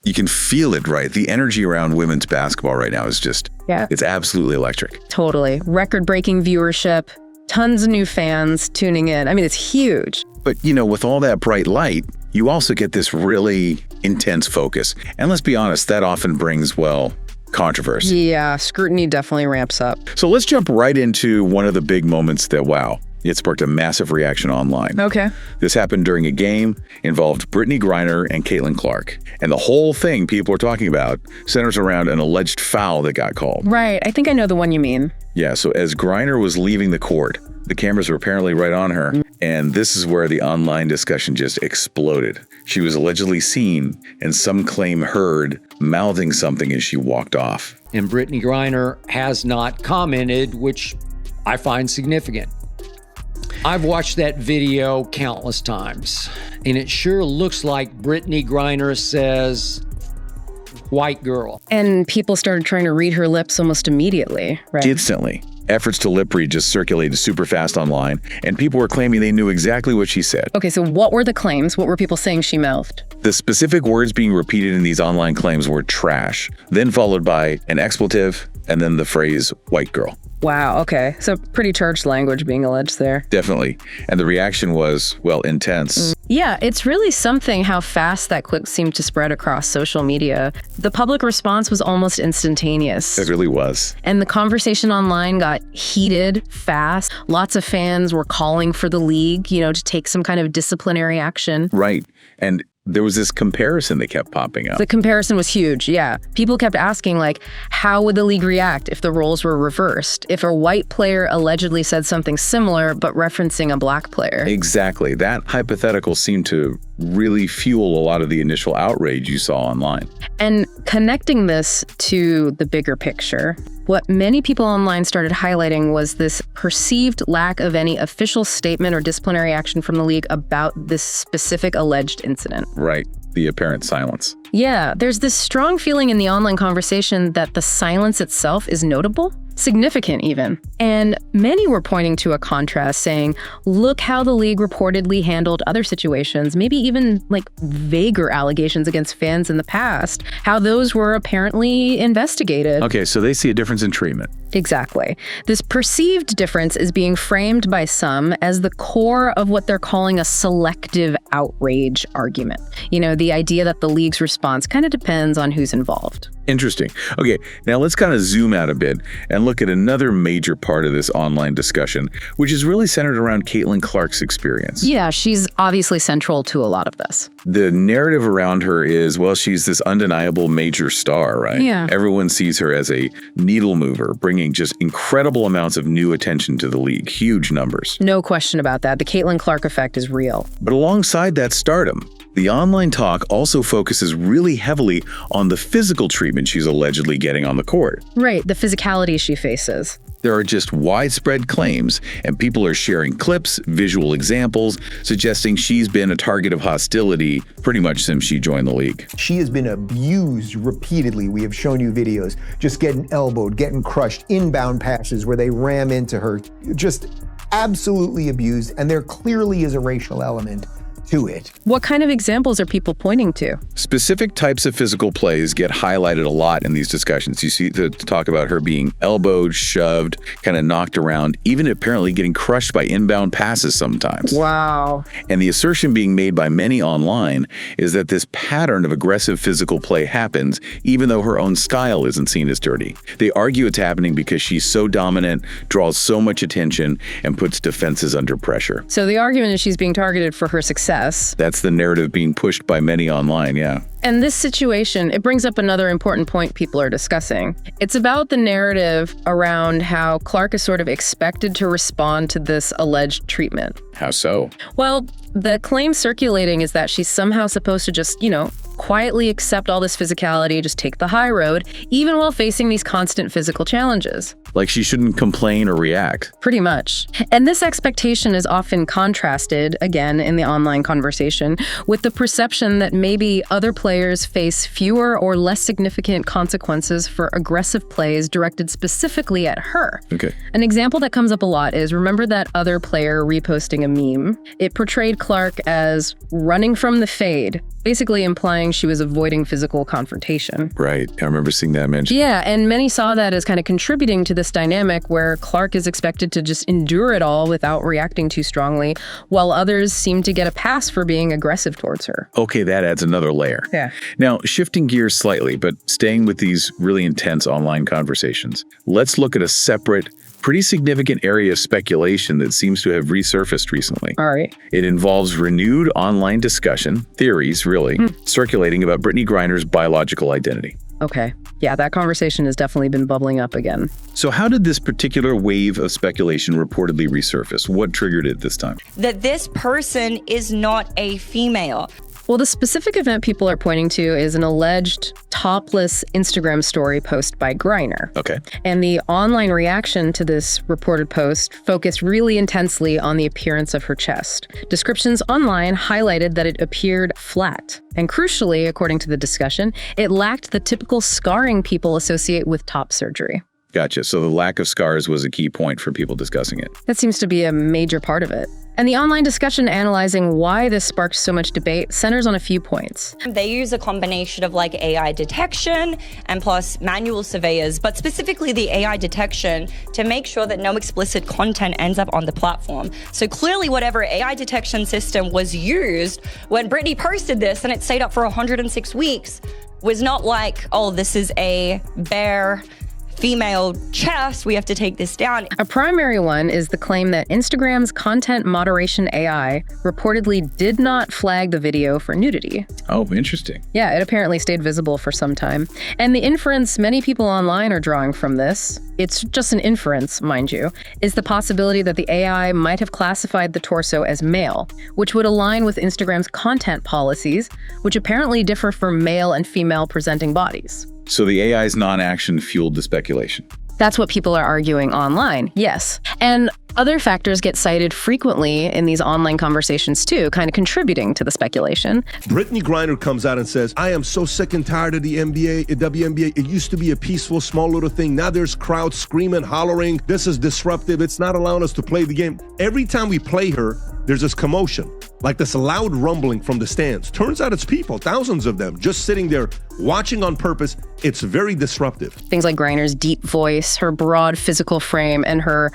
You can feel it, right? The energy around women's basketball right now is just, it's absolutely electric. Totally. Record-breaking viewership, tons of new fans tuning in. I mean, it's huge. But, with all that bright light, you also get this really intense focus. And let's be honest, that often brings, controversy. Yeah, scrutiny definitely ramps up. So let's jump right into one of the big moments that, it sparked a massive reaction online. Okay. This happened during a game, involved Brittney Griner and Caitlin Clark. And the whole thing people are talking about centers around an alleged foul that got called. Right. I think I know the one you mean. Yeah, so as Griner was leaving the court, the cameras were apparently right on her. And this is where the online discussion just exploded. She was allegedly seen, and some claim heard, mouthing something as she walked off. And Brittney Griner has not commented, which I find significant. I've watched that video countless times, and it sure looks like Brittney Griner says, white girl. And people started trying to read her lips almost immediately, right? Instantly. Efforts to lip read just circulated super fast online, and people were claiming they knew exactly what she said. Okay, so what were the claims? What were people saying she mouthed? The specific words being repeated in these online claims were trash, then followed by an expletive, and then the phrase white girl. Wow, okay. So pretty charged language being alleged there. Definitely. And the reaction was, intense. Yeah, it's really something how fast that clip seemed to spread across social media. The public response was almost instantaneous. It really was. And the conversation online got heated fast. Lots of fans were calling for the league, to take some kind of disciplinary action. Right. And there was this comparison that kept popping up. The comparison was huge, yeah. People kept asking, how would the league react if the roles were reversed? If a white player allegedly said something similar, but referencing a black player? Exactly. That hypothetical seemed to really fuel a lot of the initial outrage you saw online. And connecting this to the bigger picture, what many people online started highlighting was this perceived lack of any official statement or disciplinary action from the league about this specific alleged incident. Right. The apparent silence. Yeah, there's this strong feeling in the online conversation that the silence itself is notable, significant even. And many were pointing to a contrast, saying, look how the league reportedly handled other situations, maybe even vaguer allegations against fans in the past, how those were apparently investigated. Okay, so they see a difference in treatment. Exactly. This perceived difference is being framed by some as the core of what they're calling a selective outrage argument. The idea that the league's response kind of depends on who's involved. Interesting. Okay, now let's kind of zoom out a bit and look at another major part of this online discussion, which is really centered around Caitlin Clark's experience. Yeah, she's obviously central to a lot of this. The narrative around her is, she's this undeniable major star, right? Yeah. Everyone sees her as a needle mover, bringing just incredible amounts of new attention to the league, huge numbers. No question about that. The Caitlin Clark effect is real. But alongside that stardom, the online talk also focuses really heavily on the physical treatment she's allegedly getting on the court. Right, the physicality she faces. There are just widespread claims, and people are sharing clips, visual examples, suggesting she's been a target of hostility pretty much since she joined the league. She has been abused repeatedly. We have shown you videos, just getting elbowed, getting crushed, inbound passes where they ram into her, just absolutely abused, and there clearly is a racial element to it. What kind of examples are people pointing to? Specific types of physical plays get highlighted a lot in these discussions. You see to talk about her being elbowed, shoved, kind of knocked around, even apparently getting crushed by inbound passes sometimes. Wow. And the assertion being made by many online is that this pattern of aggressive physical play happens even though her own style isn't seen as dirty. They argue it's happening because she's so dominant, draws so much attention, and puts defenses under pressure. So the argument is she's being targeted for her success. That's the narrative being pushed by many online, yeah. And this situation, it brings up another important point people are discussing. It's about the narrative around how Clark is sort of expected to respond to this alleged treatment. How so? Well, the claim circulating is that she's somehow supposed to just, quietly accept all this physicality, just take the high road, even while facing these constant physical challenges. Like she shouldn't complain or react. Pretty much. And this expectation is often contrasted, again, in the online conversation, with the perception that maybe other players face fewer or less significant consequences for aggressive plays directed specifically at her. Okay. An example that comes up a lot is, remember that other player reposting a meme? It portrayed Clark as running from the fade, basically implying saying she was avoiding physical confrontation. Right. I remember seeing that mentioned. Yeah, and many saw that as kind of contributing to this dynamic where Clark is expected to just endure it all without reacting too strongly, while others seem to get a pass for being aggressive towards her. Okay, that adds another layer. Yeah. Now, shifting gears slightly, but staying with these really intense online conversations, let's look at a separate, pretty significant area of speculation that seems to have resurfaced recently. All right. It involves renewed online discussion, theories really, circulating about Brittney Griner's biological identity. Okay. Yeah, that conversation has definitely been bubbling up again. So how did this particular wave of speculation reportedly resurface? What triggered it this time? That this person is not a female. Well, the specific event people are pointing to is an alleged topless Instagram story post by Griner. Okay. And the online reaction to this reported post focused really intensely on the appearance of her chest. Descriptions online highlighted that it appeared flat. And crucially, according to the discussion, it lacked the typical scarring people associate with top surgery. Gotcha. So the lack of scars was a key point for people discussing it. That seems to be a major part of it. And the online discussion analyzing why this sparked so much debate centers on a few points. They use a combination of like AI detection and plus manual surveyors, but specifically the AI detection to make sure that no explicit content ends up on the platform. So clearly whatever AI detection system was used when Brittney posted this and it stayed up for 106 weeks was not like, oh, this is a bare female chest, we have to take this down. A primary one is the claim that Instagram's content moderation AI reportedly did not flag the video for nudity. Oh, interesting. Yeah, it apparently stayed visible for some time. And the inference many people online are drawing from this, it's just an inference, mind you, is the possibility that the AI might have classified the torso as male, which would align with Instagram's content policies, which apparently differ for male and female presenting bodies. So the AI's non-action fueled the speculation. That's what people are arguing online, yes. And other factors get cited frequently in these online conversations too, kind of contributing to the speculation. Brittney Griner comes out and says, I am so sick and tired of the WNBA. It used to be a peaceful, small little thing. Now there's crowds screaming, hollering. This is disruptive. It's not allowing us to play the game. Every time we play her, there's this commotion, like this loud rumbling from the stands. Turns out it's people, thousands of them, just sitting there watching on purpose. It's very disruptive. Things like Griner's deep voice, her broad physical frame, and her,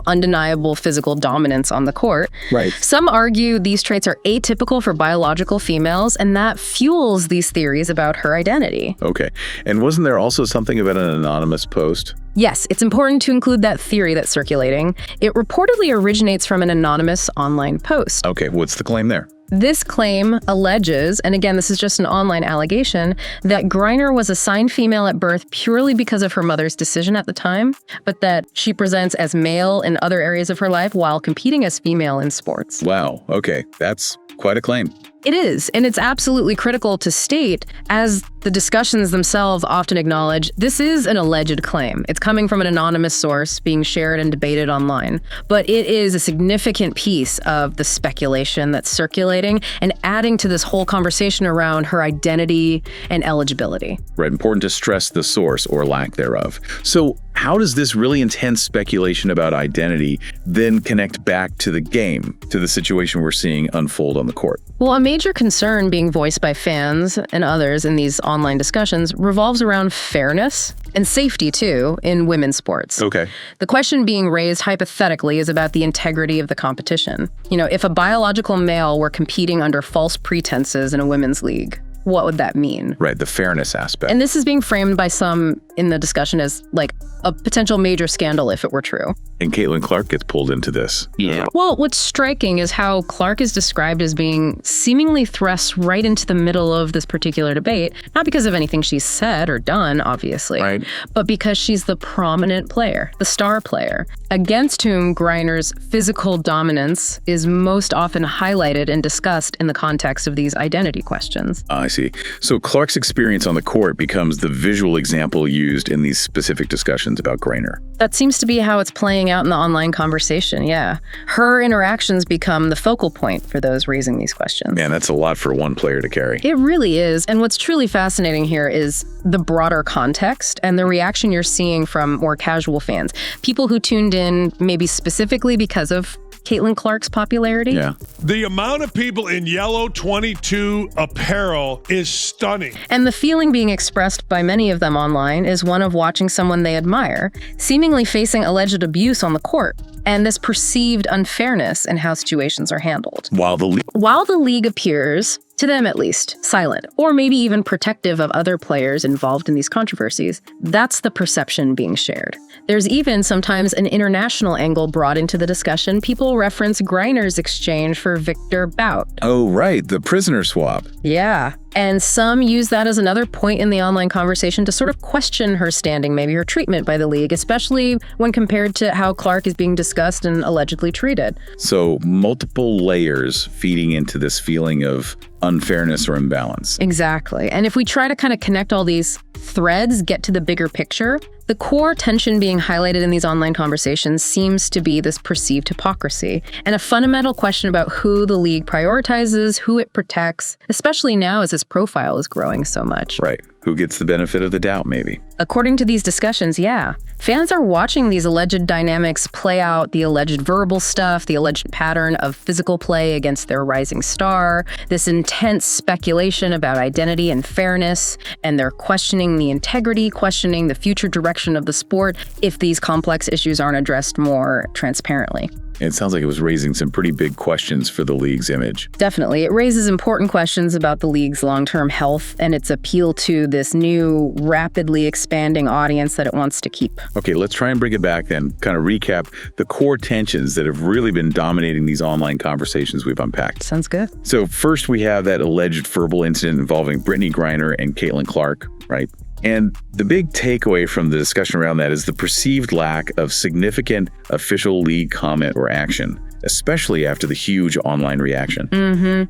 undeniable physical dominance on the court. Right. Some argue these traits are atypical for biological females, and that fuels these theories about her identity. Okay. And wasn't there also something about an anonymous post? Yes, it's important to include that theory that's circulating. It reportedly originates from an anonymous online post. Okay, what's the claim there? This claim alleges, and again, this is just an online allegation, that Griner was assigned female at birth purely because of her mother's decision at the time, but that she presents as male in other areas of her life while competing as female in sports. Wow, okay, that's quite a claim. It is, and it's absolutely critical to state, as the discussions themselves often acknowledge, this is an alleged claim. It's coming from an anonymous source being shared and debated online, but it is a significant piece of the speculation that's circulating and adding to this whole conversation around her identity and eligibility. Right, important to stress the source or lack thereof. So how does this really intense speculation about identity then connect back to the game, to the situation we're seeing unfold on the court? Well, a major concern being voiced by fans and others in these online discussions revolves around fairness and safety, too, in women's sports. Okay. The question being raised hypothetically is about the integrity of the competition. If a biological male were competing under false pretenses in a women's league, what would that mean? Right, the fairness aspect. And this is being framed by some in the discussion as like a potential major scandal if it were true. And Caitlin Clark gets pulled into this. Yeah. Well, what's striking is how Clark is described as being seemingly thrust right into the middle of this particular debate, not because of anything she's said or done, obviously, Right. but because she's the prominent player, the star player, against whom Griner's physical dominance is most often highlighted and discussed in the context of these identity questions. I see. So Clark's experience on the court becomes the visual example used in these specific discussions about Griner. That seems to be how it's playing out in the online conversation, yeah. Her interactions become the focal point for those raising these questions. Man, that's a lot for one player to carry. It really is. And what's truly fascinating here is the broader context and the reaction you're seeing from more casual fans. People who tuned in maybe specifically because of Caitlin Clark's popularity. Yeah. The amount of people in yellow 22 apparel is stunning. And the feeling being expressed by many of them online is one of watching someone they admire, seemingly facing alleged abuse on the court, and this perceived unfairness in how situations are handled. While the league appears, to them at least, silent, or maybe even protective of other players involved in these controversies, that's the perception being shared. There's even sometimes an international angle brought into the discussion. People reference Griner's exchange for Victor Bout. Oh, right, the prisoner swap. Yeah. And some use that as another point in the online conversation to sort of question her standing, maybe her treatment by the league, especially when compared to how Clark is being discussed and allegedly treated. So multiple layers feeding into this feeling of unfairness or imbalance. Exactly. And if we try to kind of connect all these threads, get to the bigger picture, the core tension being highlighted in these online conversations seems to be this perceived hypocrisy and a fundamental question about who the league prioritizes, who it protects, especially now as this profile is growing so much. Right. Who gets the benefit of the doubt, maybe? According to these discussions, yeah. Fans are watching these alleged dynamics play out, the alleged verbal stuff, the alleged pattern of physical play against their rising star, this intense speculation about identity and fairness, and they're questioning the integrity, questioning the future direction of the sport if these complex issues aren't addressed more transparently. It sounds like it was raising some pretty big questions for the league's image. Definitely. It raises important questions about the league's long-term health and its appeal to this new, rapidly expanding audience that it wants to keep. Okay, let's try and bring it back then, kind of recap the core tensions that have really been dominating these online conversations we've unpacked. Sounds good. So first we have that alleged verbal incident involving Brittney Griner and Caitlin Clark, right? And the big takeaway from the discussion around that is the perceived lack of significant official league comment or action, especially after the huge online reaction.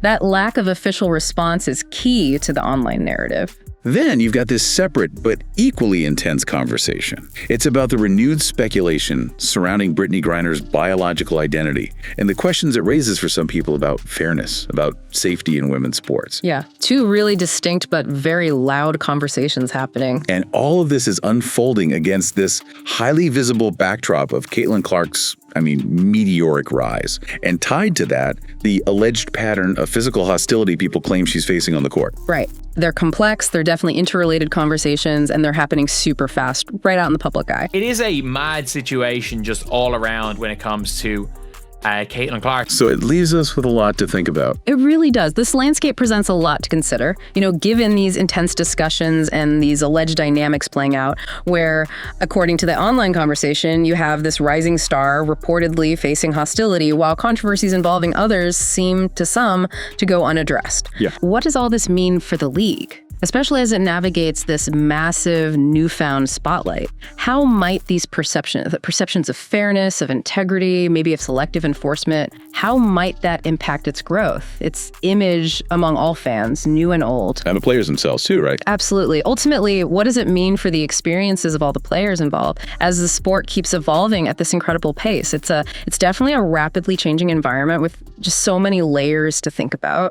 That lack of official response is key to the online narrative. Then you've got this separate but equally intense conversation. It's about the renewed speculation surrounding Brittney Griner's biological identity and the questions it raises for some people about fairness, about safety in women's sports. Yeah, two really distinct but very loud conversations happening. And all of this is unfolding against this highly visible backdrop of Caitlin Clark's meteoric rise. And tied to that, the alleged pattern of physical hostility people claim she's facing on the court. Right. They're complex, they're definitely interrelated conversations, and they're happening super fast, right out in the public eye. It is a mad situation just all around when it comes to Caitlin Clark. So it leaves us with a lot to think about. It really does. This landscape presents a lot to consider, given these intense discussions and these alleged dynamics playing out, where, according to the online conversation, you have this rising star reportedly facing hostility, while controversies involving others seem, to some, to go unaddressed. Yeah. What does all this mean for the league? Especially as it navigates this massive newfound spotlight. How might these perceptions of fairness, of integrity, maybe of selective enforcement, how might that impact its growth, its image among all fans, new and old? And the players themselves too, right? Absolutely. Ultimately, what does it mean for the experiences of all the players involved as the sport keeps evolving at this incredible pace? It's definitely a rapidly changing environment with just so many layers to think about.